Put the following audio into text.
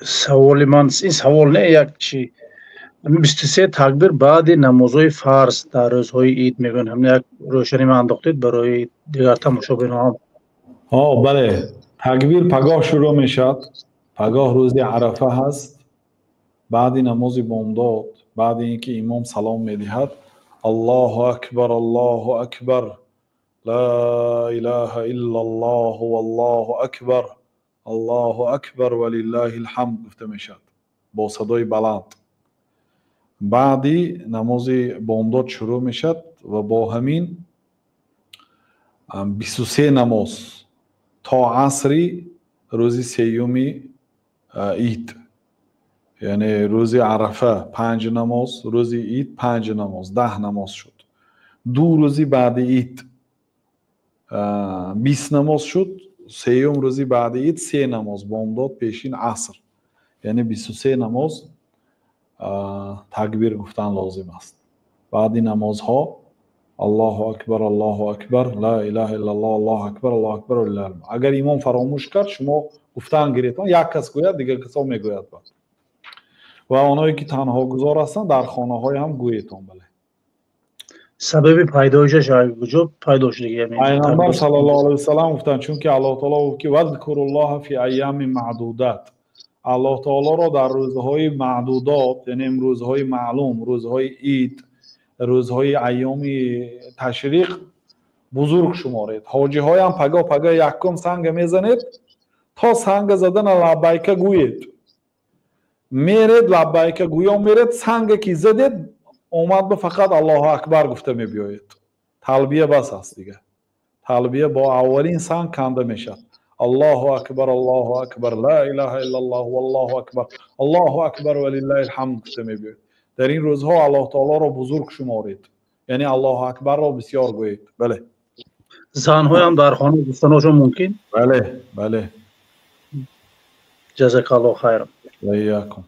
سوالی من این سوال نه یک چی 23 تکبیر بعد نمازهای فرض در روزهای عید میگن همین یک روشنی من انداختید برای دیگر تماشاگران هم. بله، تکبیر پگاه شروع میشد. پگاه روز عرفه هست. بعد نماز بامداد، بعد اینکه امام سلام میدهد، الله اکبر الله اکبر لا اله الا الله والله اکبر الله اکبر ولله الحمد گفته میشد با صدای بلند. بعدی نماز بامداد شروع میشد و با همین 23 نماز تا عصری روز سیومی عید، یعنی روز عرفه 5 نماز، روز عید 5 نماز، 10 نماز شد. 2 روزی بعد عید 20 نماز شد. سیوم روزی بعد عید 3 نماز بامداد پیشین عصر، یعنی 23 نماز تکبیر گفتن لازم است. بعد این نمازها الله اکبر الله اکبر لا اله الا الله الله اکبر الله اکبر ولله الحمد. اگر امام فراموش کرد شما گفتن گرفتن، یک کس گوید دیگر کسا میگوید. و آنهایی که تنها گذار هستند در خانه های هم گویتان. بله. سبب پیدایشش کجا پیدا شد دیگه؟ پیامبر صلی الله علیه و سلم گفتن چون که الله تعالی گفت که واذکر الله فی ایام معدودات، الله تعالی را در روزهای معدودات، یعنی روزهای معلوم، روزهای عید، روزهای ایام تشریق بزرگ شمارید. حاجی های هم پگاه یکم سنگ میزنید تا سنگ زدن لبیک گویید. میرید لبیک گویا میرید، سنگ که زدید اومد به فقط الله اکبر گفته میبیایید. تلبیه بس است دیگه. تلبیه با اولین سنگ کنده میشد. الله اکبر الله اکبر لا اله الا الله والله اکبر الله اکبر ولله الحمد گفته میبیایید. در این روزها الله تعالی را بزرگ شمارید، یعنی الله اکبر را بسیار گویید. بله. زن‌ها هم در خانه گفتنشون ممکن؟ بله. جزاک الله خیر. و ایاکم.